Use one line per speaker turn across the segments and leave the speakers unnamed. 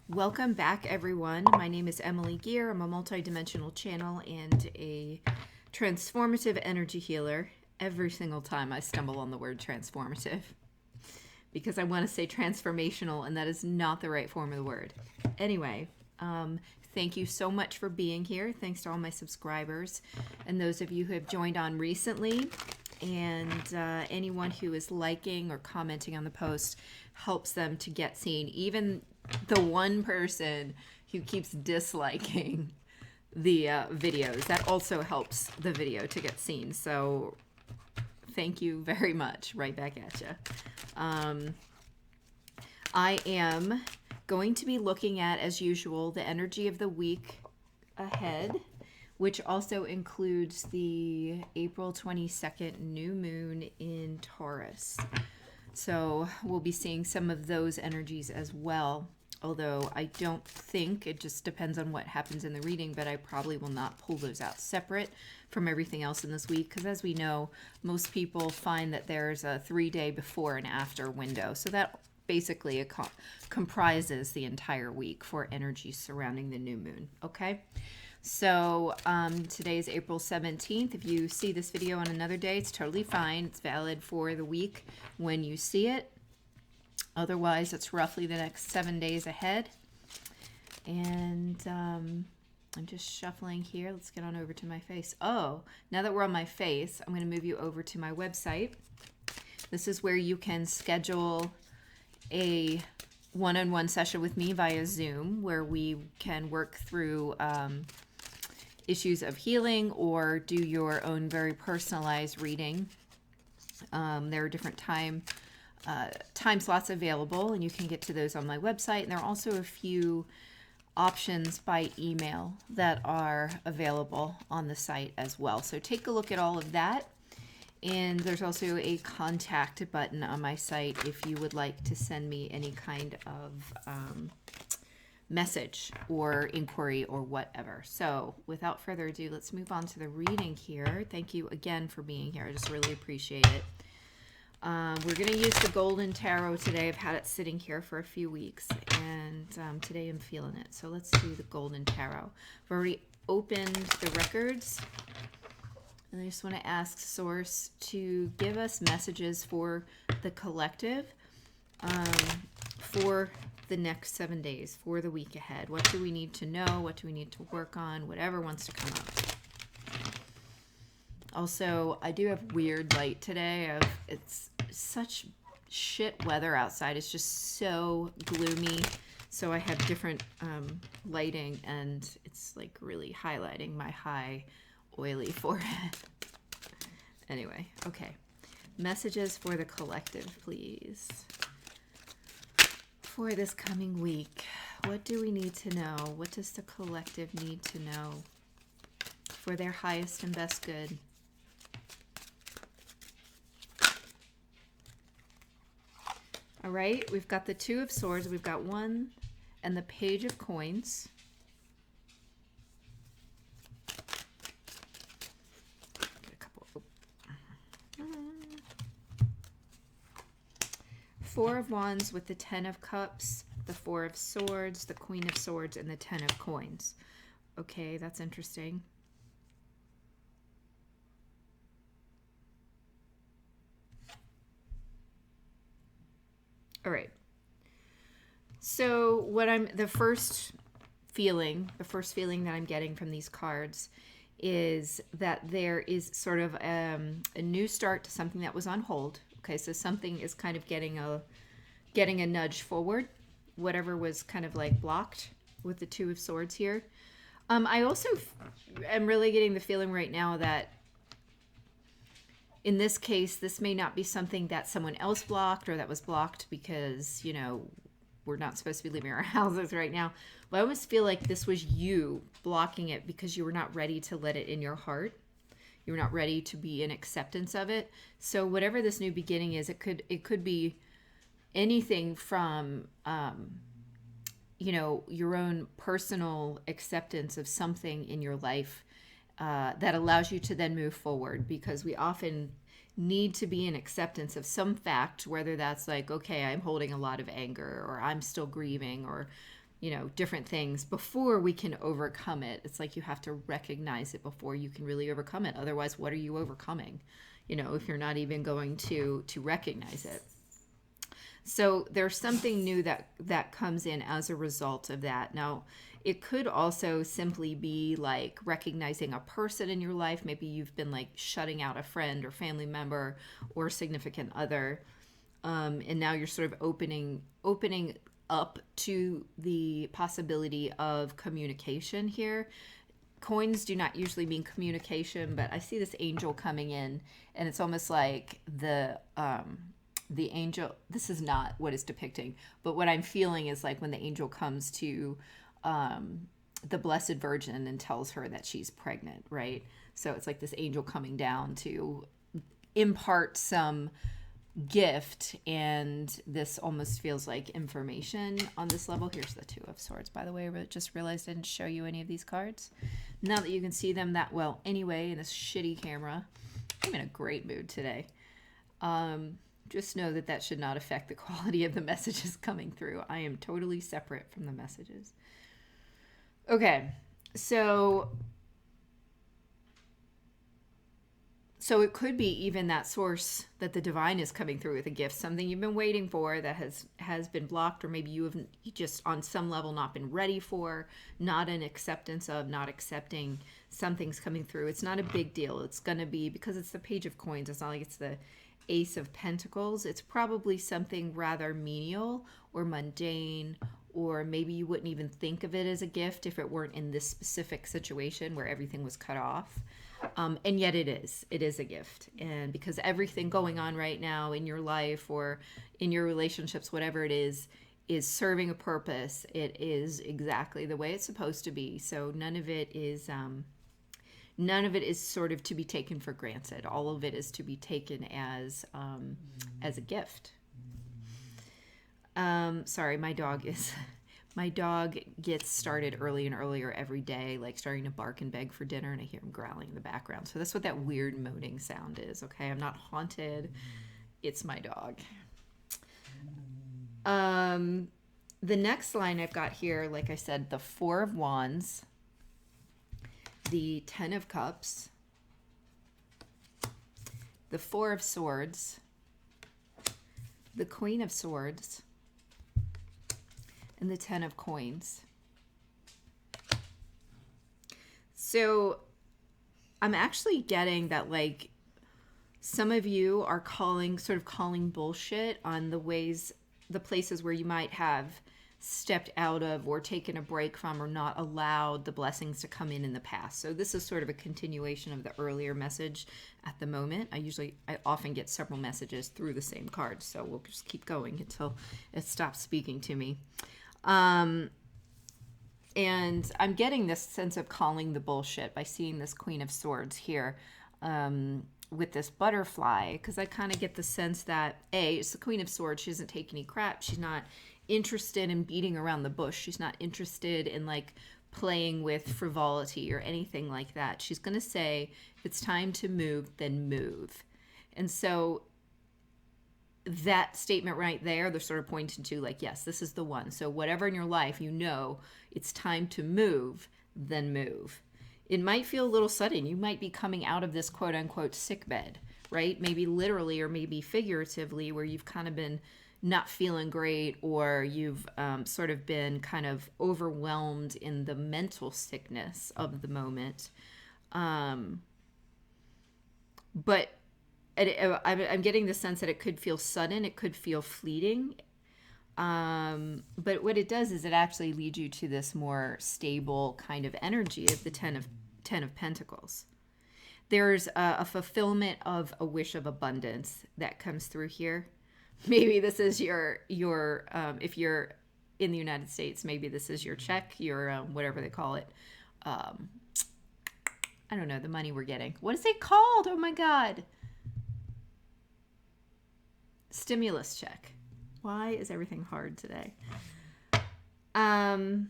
Welcome back, everyone. My name is Emily Gear. I'm a multidimensional channel and a transformative energy healer. Every single time I stumble on the word transformative because I want to say transformational, and that is not the right form of the word. Anyway, thank you so much for being here. Thanks to all my subscribers and those of you who have joined on recently. And anyone who is liking or commenting on the post helps them to get seen. Even the one person who keeps disliking the videos, that also helps the video to get seen. So thank you very much. Right back at you. I am going to be looking at, as usual, the energy of the week ahead, which also includes the April 22nd new moon in Taurus. So we'll be seeing some of those energies as well. Although I don't think, it just depends on what happens in the reading, but I probably will not pull those out separate from everything else in this week, because as we know, most people find that there's a 3-day before and after window. So that basically comprises the entire week for energy surrounding the new moon. Okay, so today is April 17th. If you see this video on another day, it's totally fine. It's valid for the week when you see it. Otherwise, it's roughly the next 7 days ahead. And I'm just shuffling here. Let's get on over to my face. Oh, now that we're on my face, I'm going to move you over to my website. This is where you can schedule a one-on-one session with me via Zoom, where we can work through issues of healing or do your own very personalized reading. There are different time slots available, and you can get to those on my website. And there are also a few options by email that are available on the site as well. So take a look at all of that. And there's also a contact button on my site if you would like to send me any kind of message or inquiry or whatever. So without further ado, let's move on to the reading here. Thank you again for being here. I just really appreciate it. We're going to use the Golden Tarot today. I've had it sitting here for a few weeks, and today I'm feeling it. So let's do the Golden Tarot. I've already opened the records, and I just want to ask Source to give us messages for the collective for the next 7 days, for the week ahead. What do we need to know? What do we need to work on? Whatever wants to come up. Also, I do have weird light today. It's such shit weather outside. It's just so gloomy. So I have different lighting, and it's like really highlighting my high, oily forehead. Anyway, okay. Messages for the collective, please. For this coming week, what do we need to know? What does the collective need to know for their highest and best good? All right, we've got the Two of Swords, we've got one, and the Page of Coins. Get a couple. Four of Wands with the Ten of Cups, the Four of Swords, the Queen of Swords, and the Ten of Coins. Okay, that's interesting. All right. So the first feeling that I'm getting from these cards is that there is sort of a new start to something that was on hold. Okay, so something is kind of getting a nudge forward, whatever was kind of like blocked with the Two of Swords here. I also am really getting the feeling right now that in this case, this may not be something that someone else blocked or that was blocked because, we're not supposed to be leaving our houses right now. But I almost feel like this was you blocking it because you were not ready to let it in your heart. You were not ready to be in acceptance of it. So whatever this new beginning is, it could be anything from, your own personal acceptance of something in your life that allows you to then move forward, because we often need to be in acceptance of some fact, whether that's like, okay, I'm holding a lot of anger, or I'm still grieving, or different things before we can overcome it. It's like you have to recognize it before you can really overcome it. Otherwise, what are you overcoming? If you're not even going to recognize it. So there's something new that comes in as a result of that. Now, it could also simply be like recognizing a person in your life. Maybe you've been like shutting out a friend or family member or significant other. And now you're sort of opening up to the possibility of communication here. Coins do not usually mean communication, but I see this angel coming in, and it's almost like the angel, this is not what it's depicting, but what I'm feeling is like when the angel comes to the Blessed Virgin and tells her that she's pregnant, right? So it's like this angel coming down to impart some gift, and this almost feels like information on this level. Here's the Two of Swords, by the way. I just realized I didn't show you any of these cards. Now that you can see them that well anyway in this shitty camera, I'm in a great mood today. Just know that should not affect the quality of the messages coming through. I am totally separate from the messages. Okay, so it could be even that source that the divine is coming through with a gift, something you've been waiting for that has been blocked, or maybe you have just on some level not been ready for, not an acceptance of, not accepting something's coming through. It's not a big deal. It's going to be, because it's the Page of Coins, it's not like it's the Ace of Pentacles. It's probably something rather menial or mundane, or maybe you wouldn't even think of it as a gift if it weren't in this specific situation where everything was cut off. And yet it is a gift. And because everything going on right now in your life or in your relationships, whatever it is serving a purpose. It is exactly the way it's supposed to be. So none of it is sort of to be taken for granted. All of it is to be taken as a gift. Sorry, my dog gets started early and earlier every day, like starting to bark and beg for dinner, and I hear him growling in the background. So that's what that weird moaning sound is, okay? I'm not haunted. It's my dog. The next line I've got here, like I said, the Four of Wands, the Ten of Cups, the Four of Swords, the Queen of Swords, and the Ten of Coins. So I'm actually getting that, like, some of you are calling bullshit on the places where you might have stepped out of or taken a break from or not allowed the blessings to come in the past. So this is sort of a continuation of the earlier message at the moment. I often get several messages through the same card, so we'll just keep going until it stops speaking to me. And I'm getting this sense of calling the bullshit by seeing this Queen of Swords here with this butterfly, because I kind of get the sense that, it's the Queen of Swords. She doesn't take any crap. She's not interested in beating around the bush. She's not interested in, like, playing with frivolity or anything like that. She's going to say, if it's time to move, then move. And so that statement right there, they're sort of pointing to, like, yes, this is the one. So whatever in your life, it's time to move, then move. It might feel a little sudden. You might be coming out of this quote unquote sick bed, right? Maybe literally or maybe figuratively, where you've kind of been not feeling great, or you've sort of been kind of overwhelmed in the mental sickness of the moment. But I'm getting the sense that it could feel sudden, it could feel fleeting. But what it does is it actually leads you to this more stable kind of energy of the Ten of Pentacles. There's a fulfillment of a wish of abundance that comes through here. Maybe this is your if you're in the United States, maybe this is your check, your whatever they call it. I don't know, the money we're getting. What is it called? Oh my God. Stimulus check. Why is everything hard today? And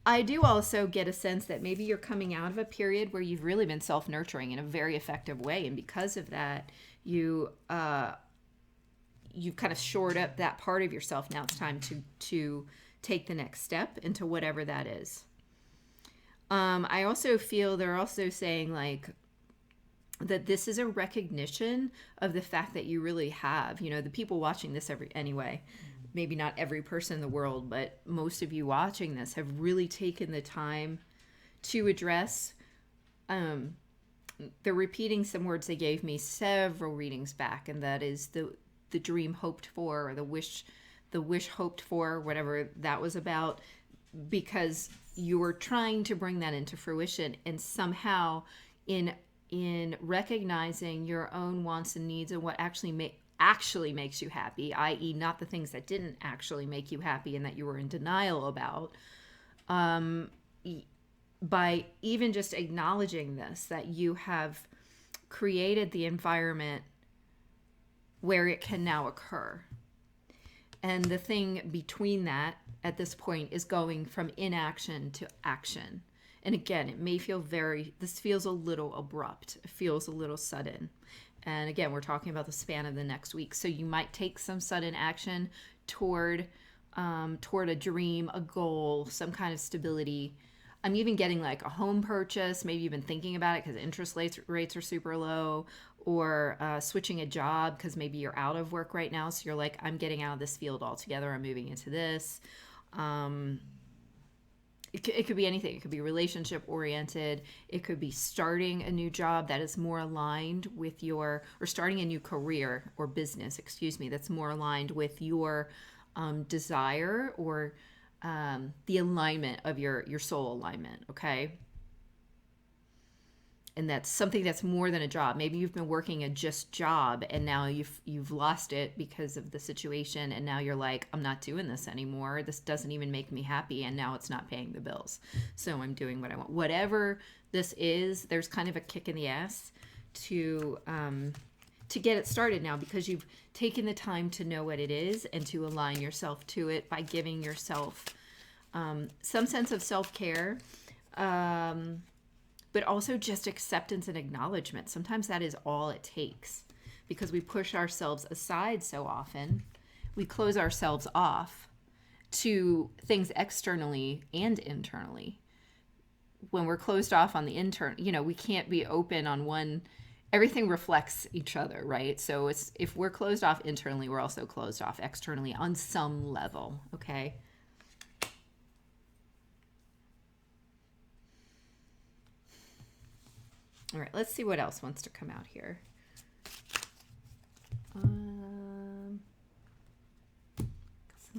I do also get a sense that maybe you're coming out of a period where you've really been self-nurturing in a very effective way. And because of that, you've kind of shored up that part of yourself. Now it's time to take the next step into whatever that is. I also feel they're also saying like that this is a recognition of the fact that you really have, you know, the people watching this anyway, maybe not every person in the world, but most of you watching this have really taken the time to address, they're repeating some words they gave me several readings back, and that is the dream hoped for, or the wish hoped for, whatever that was about, because you were trying to bring that into fruition, and somehow in recognizing your own wants and needs and what actually makes you happy, i.e. not the things that didn't actually make you happy and that you were in denial about, by even just acknowledging this, that you have created the environment where it can now occur. And the thing between that at this point is going from inaction to action. And again, it may feel this feels a little abrupt. It feels a little sudden. And again, we're talking about the span of the next week. So you might take some sudden action toward a dream, a goal, some kind of stability. I'm even getting like a home purchase. Maybe you've been thinking about it because interest rates are super low, or switching a job because maybe you're out of work right now. So you're like, I'm getting out of this field altogether. I'm moving into this. It could be anything. It could be relationship oriented. It could be starting a new job that is more aligned with or starting a new career or business, that's more aligned with your desire, or the alignment of your soul alignment, okay? And that's something that's more than a job. Maybe you've been working a just job and now you've lost it because of the situation, and now you're like, I'm not doing this anymore. This doesn't even make me happy, and now it's not paying the bills. So I'm doing what I want. Whatever this is, there's kind of a kick in the ass to get it started now, because you've taken the time to know what it is and to align yourself to it by giving yourself some sense of self-care, but also just acceptance and acknowledgement. Sometimes that is all it takes, because we push ourselves aside so often. We close ourselves off to things externally and internally. When we're closed off on the internal, we can't be open on one. Everything reflects each other, right? So if we're closed off internally, we're also closed off externally on some level, okay? All right, let's see what else wants to come out here. Some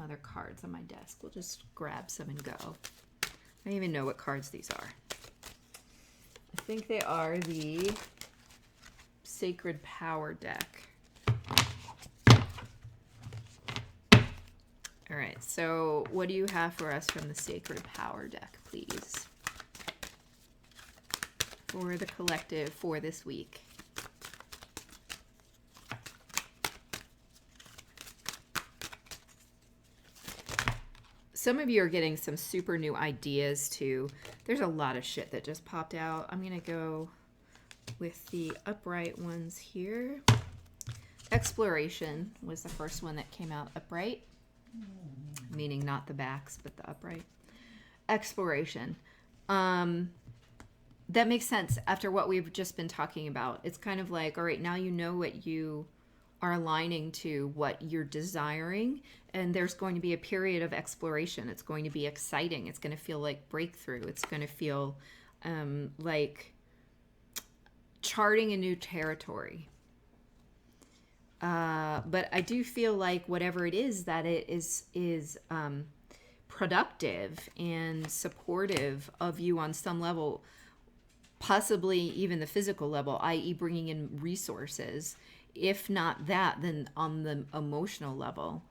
other cards on my desk. We'll just grab some and go. I don't even know what cards these are. I think they are the Sacred Power deck. All right, so what do you have for us from the Sacred Power deck, please? For the collective for this week. Some of you are getting some super new ideas too. There's a lot of shit that just popped out. I'm going to go with the upright ones here. Exploration was the first one that came out upright, meaning not the backs, but the upright. Exploration. That makes sense after what we've just been talking about. It's kind of like, all right, now you know what you are aligning to, what you're desiring, and there's going to be a period of exploration. It's going to be exciting. It's going to feel like breakthrough. It's going to feel like charting a new territory. But I do feel like whatever it is, that it is productive and supportive of you on some level, possibly even the physical level, i.e. bringing in resources. If not that, then on the emotional level,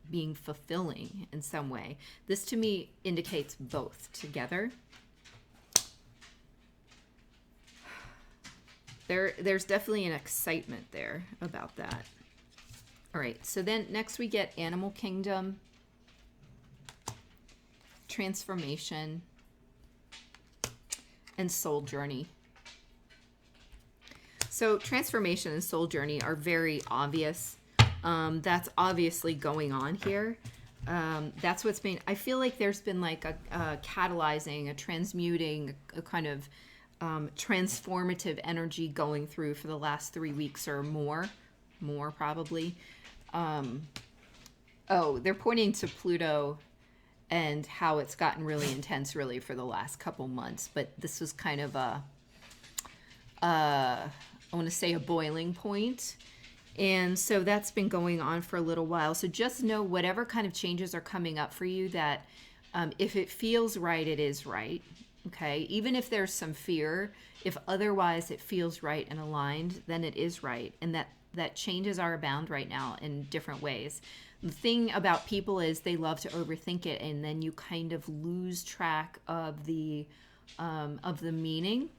being fulfilling in some way. This to me indicates both together. There's definitely an excitement there about that. All right, so then next we get Animal Kingdom, Transformation, and Soul Journey. So transformation and soul journey are very obvious. That's obviously going on here. That's what's been, I feel like there's been like a catalyzing, a transmuting, a kind of transformative energy going through for the last 3 weeks or more probably. Oh, they're pointing to Pluto and how it's gotten really intense really for the last couple months. But this was kind of I want to say a boiling point. And so that's been going on for a little while. So just know whatever kind of changes are coming up for you, that if it feels right, it is right. Okay. Even if there's some fear, if otherwise it feels right and aligned, then it is right. And that changes are abound right now in different ways. The thing about people is they love to overthink it, and then you kind of lose track of the meaning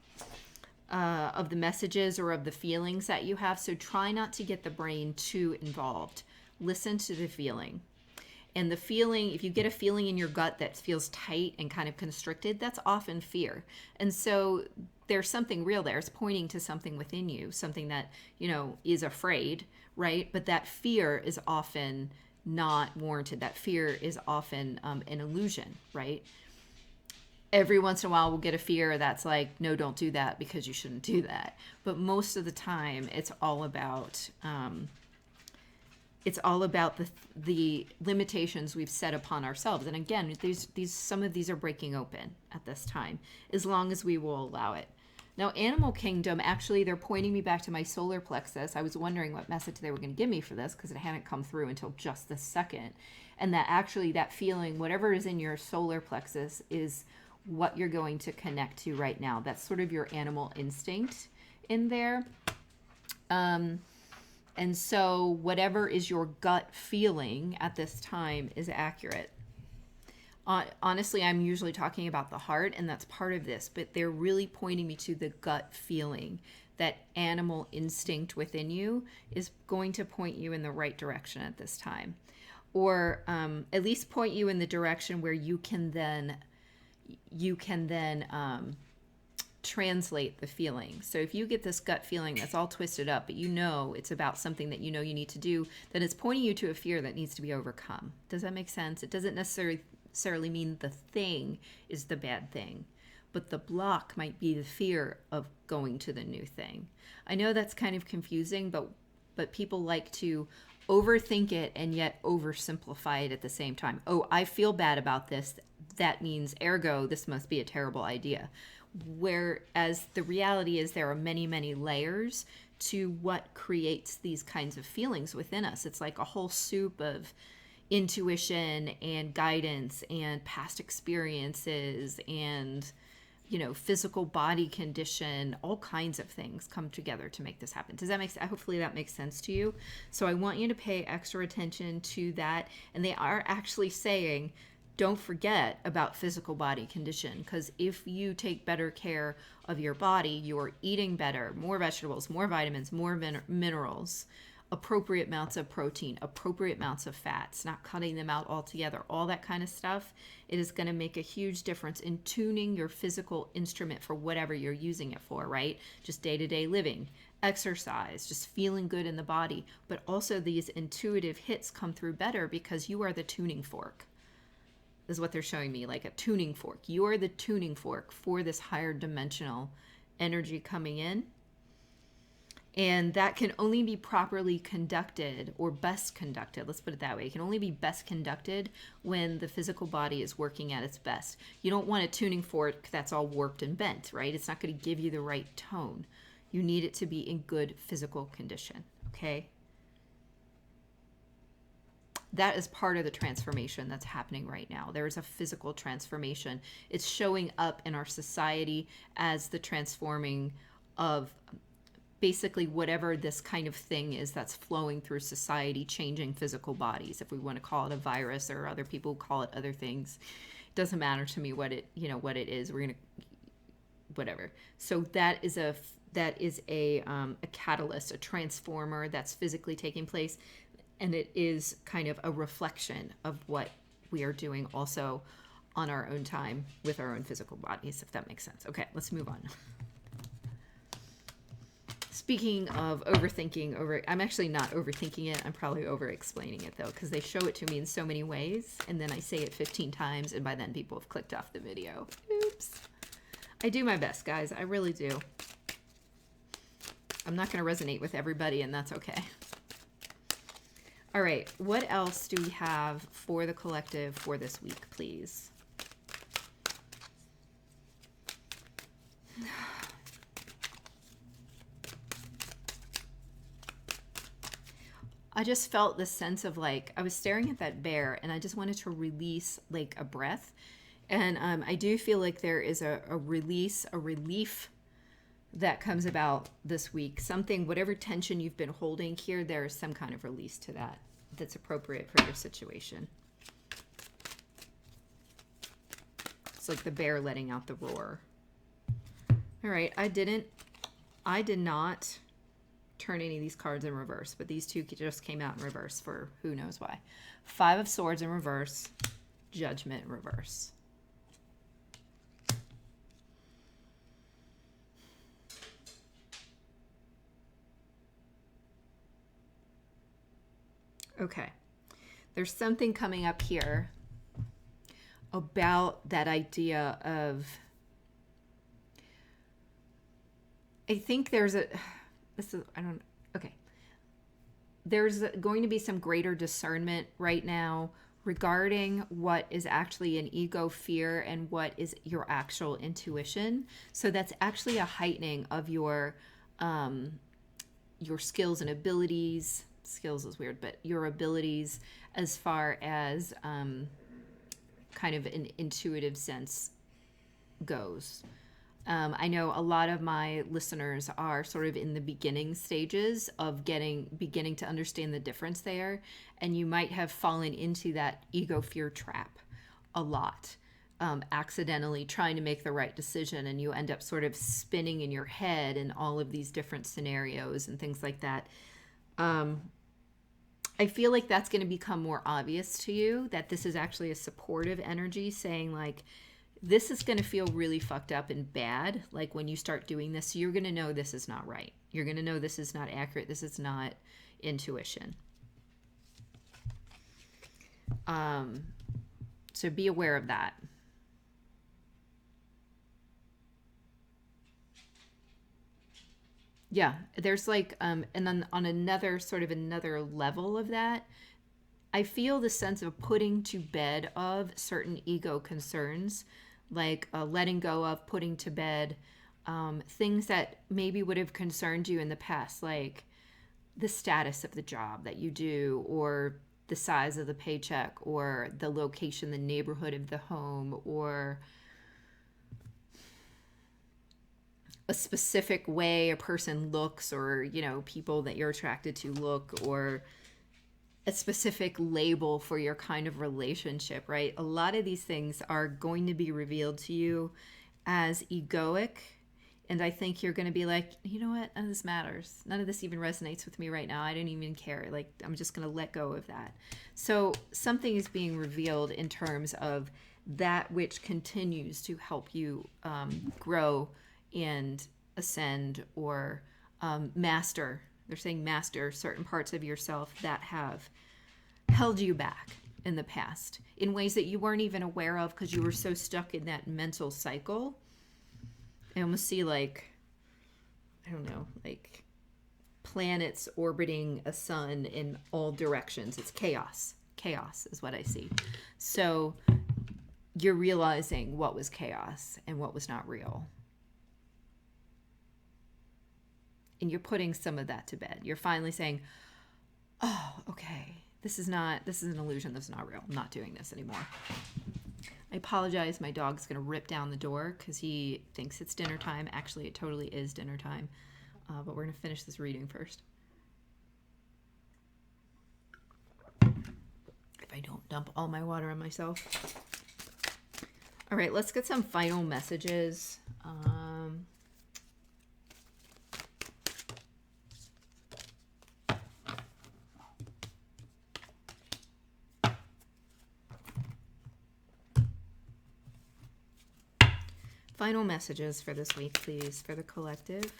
of the messages or of the feelings that you have. So try not to get the brain too involved. Listen to the feeling. And the feeling, if you get a feeling in your gut that feels tight and kind of constricted, that's often fear. And so there's something real there. It's pointing to something within you, something that, is afraid, right? But that fear is often not warranted. That fear is often an illusion, right? Every once in a while we'll get a fear that's like, no, don't do that because you shouldn't do that. But most of the time it's all about the limitations we've set upon ourselves. And again, some of these are breaking open at this time, as long as we will allow it. Now, Animal Kingdom, actually, they're pointing me back to my solar plexus. I was wondering what message they were going to give me for this because it hadn't come through until just this second. And that actually, that feeling, whatever is in your solar plexus, is what you're going to connect to right now. That's sort of your animal instinct in there. And so whatever is your gut feeling at this time is accurate. Honestly, I'm usually talking about the heart, and that's part of this, but they're really pointing me to the gut feeling. That animal instinct within you is going to point you in the right direction at this time, or at least point you in the direction where you can then translate the feeling. So if you get this gut feeling that's all twisted up, but it's about something that you need to do, then it's pointing you to a fear that needs to be overcome. Does that make sense? It doesn't necessarily mean the thing is the bad thing, but the block might be the fear of going to the new thing. I know that's kind of confusing, but people like to overthink it and yet oversimplify it at the same time. Oh, I feel bad about this. That means ergo, this must be a terrible idea. Whereas the reality is there are many, many layers to what creates these kinds of feelings within us. It's like a whole soup of intuition and guidance and past experiences and physical body condition. All kinds of things come together to make this happen. Does that make sense? Hopefully that makes sense to you. So I want you to pay extra attention to that. And they are actually saying, don't forget about physical body condition, because if you take better care of your body, you're eating better, more vegetables, more vitamins, more minerals, appropriate amounts of protein, appropriate amounts of fats, not cutting them out altogether, all that kind of stuff. It is going to make a huge difference in tuning your physical instrument for whatever you're using it for, right? Just day-to-day living, exercise, just feeling good in the body. But also these intuitive hits come through better because you are the tuning fork. Is what they're showing me, like a tuning fork. You are the tuning fork for this higher dimensional energy coming in. And that can only be properly conducted, or best conducted, let's put it that way. It can only be best conducted when the physical body is working at its best. You don't want a tuning fork that's all warped and bent, right? It's not going to give you the right tone. You need it to be in good physical condition, okay? That is part of the transformation that's happening right now. There is a physical transformation. It's showing up in our society as the transforming of basically whatever this kind of thing is that's flowing through society, changing physical bodies. If we want to call it a virus, or other people call it other things, it doesn't matter to me what it is. We're gonna whatever. So that is a catalyst, a transformer that's physically taking place. And it is kind of a reflection of what we are doing also on our own time with our own physical bodies, if that makes sense. Okay, let's move on. Speaking of overthinking, I'm actually not overthinking it. I'm probably over-explaining it, though, because they show it to me in so many ways, and then I say it 15 times, and by then people have clicked off the video. Oops. I do my best, guys. I really do. I'm not going to resonate with everybody, and that's okay. All right. What else do we have for the collective for this week, please? I just felt this sense of like, I was staring at that bear and I just wanted to release like a breath. And I do feel like there is a release, a relief that comes about this week. Something, whatever tension you've been holding here, there is some kind of release to that that's appropriate for your situation. It's like the bear letting out the roar. All right, I did not turn any of these cards in reverse, but these two just came out in reverse for who knows why. 5 of Swords in reverse, Judgment in reverse. Okay, there's something coming up here about that idea of, I think there's a, okay. There's going to be some greater discernment right now regarding what is actually an ego fear and what is your actual intuition. So that's actually a heightening of your skills and abilities. Skills is weird, but your abilities as far as kind of an intuitive sense goes. I know a lot of my listeners are sort of in the beginning stages of beginning to understand the difference there, and you might have fallen into that ego fear trap a lot, accidentally trying to make the right decision, and you end up sort of spinning in your head in all of these different scenarios and things like that. I feel like that's going to become more obvious to you, that this is actually a supportive energy saying like, this is going to feel really fucked up and bad. Like when you start doing this, you're going to know this is not right. You're going to know this is not accurate. This is not intuition. So be aware of that. Yeah, there's like, and then on another level of that, I feel the sense of putting to bed of certain ego concerns, like letting go of, putting to bed things that maybe would have concerned you in the past, like the status of the job that you do, or the size of the paycheck, or the location, the neighborhood of the home, or a specific way a person looks, or, you know, people that you're attracted to look, or a specific label for your kind of relationship, right? A lot of these things are going to be revealed to you as egoic. And I think you're going to be like, you know what? None of this matters. None of this even resonates with me right now. I don't even care. Like, I'm just going to let go of that. So something is being revealed in terms of that which continues to help you grow and ascend, or master. They're saying master certain parts of yourself that have held you back in the past in ways that you weren't even aware of because you were so stuck in that mental cycle. I almost see like, I don't know, like planets orbiting a sun in all directions. It's chaos. Chaos is what I see. So you're realizing what was chaos and what was not real. And you're putting some of that to bed. You're finally saying, oh, okay, this is an illusion. This is not real. I'm not doing this anymore. I apologize. My dog's going to rip down the door because he thinks it's dinner time. Actually, it totally is dinner time. But we're going to finish this reading first. If I don't dump all my water on myself. All right, let's get some final messages. Final messages for this week, please, for the collective.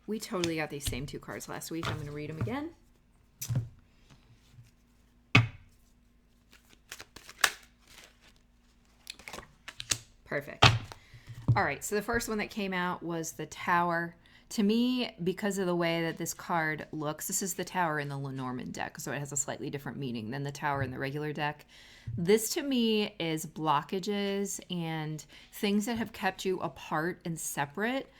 We totally got these same 2 cards last week. I'm going to read them again. Perfect. All right, so the first one that came out was the Tower. To me, because of the way that this card looks, this is the Tower in the Lenormand deck, so it has a slightly different meaning than the Tower in the regular deck. This to me is blockages and things that have kept you apart and separate,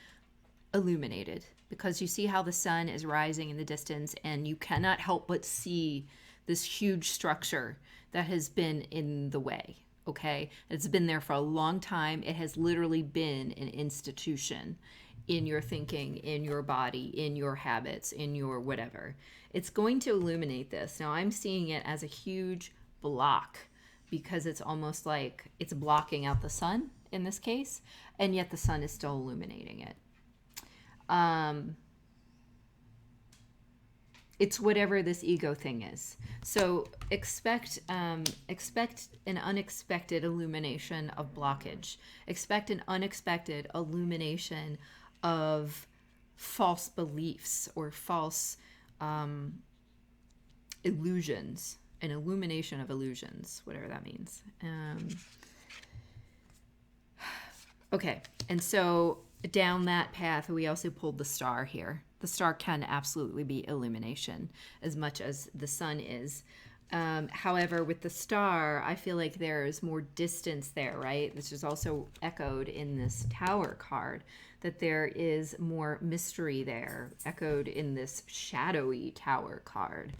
illuminated. Because you see how the sun is rising in the distance and you cannot help but see this huge structure that has been in the way. Okay, it's been there for a long time. It has literally been an institution in your thinking, in your body, in your habits, in your whatever. It's going to illuminate this. Now I'm seeing it as a huge block because it's almost like it's blocking out the sun in this case, and yet the sun is still illuminating it. It's whatever this ego thing is. So expect an unexpected illumination of blockage. Expect an unexpected illumination of false beliefs or false illusions. An illumination of illusions, whatever that means. Okay, and so down that path, we also pulled the star here. The star can absolutely be illumination as much as the sun is. However, with the star, I feel like there's more distance there, right? This is also echoed in this Tower card, that there is more mystery there, echoed in this shadowy Tower card.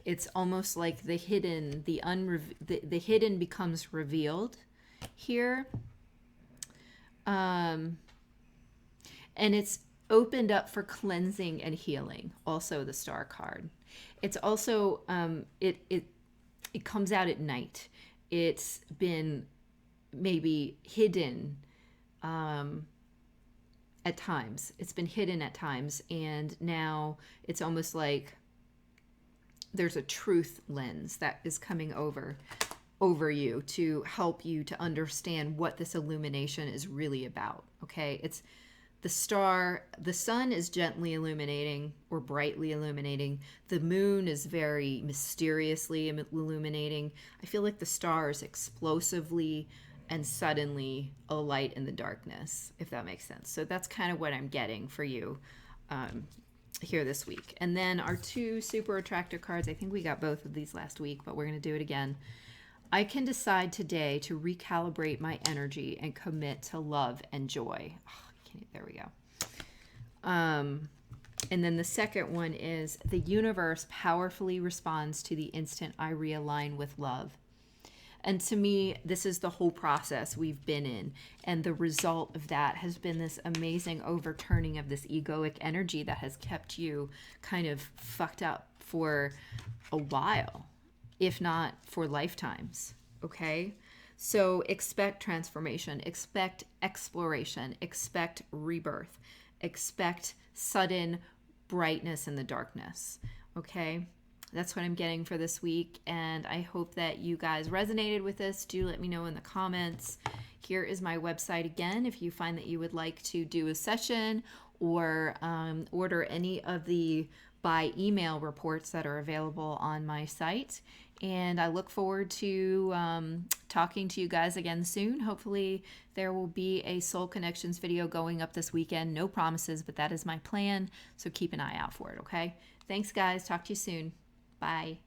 It's almost like the hidden, the hidden becomes revealed here. And it's opened up for cleansing and healing, also the star card. It's also it comes out at night. It's been maybe hidden at times. It's been hidden at times, and now it's almost like there's a truth lens that is coming over you to help you to understand what this illumination is really about. Okay, it's the star, the sun is gently illuminating or brightly illuminating. The moon is very mysteriously illuminating. I feel like the star is explosively and suddenly a light in the darkness, if that makes sense. So that's kind of what I'm getting for you here this week. And then our 2 super attractor cards, I think we got both of these last week, but we're going to do it again. I can decide today to recalibrate my energy and commit to love and joy. There we go. And then the second one is the universe powerfully responds to the instant I realign with love. And to me, this is the whole process we've been in. And the result of that has been this amazing overturning of this egoic energy that has kept you kind of fucked up for a while, if not for lifetimes. Okay? So expect transformation, expect exploration, expect rebirth, expect sudden brightness in the darkness. Okay? That's what I'm getting for this week, and I hope that you guys resonated with this. Do let me know in the comments. Here is my website again if you find that you would like to do a session or order any of the by email reports that are available on my site. And I look forward to talking to you guys again soon. Hopefully there will be a Soul Connections video going up this weekend. No promises, but that is my plan. So keep an eye out for it, okay? Thanks, guys. Talk to you soon. Bye.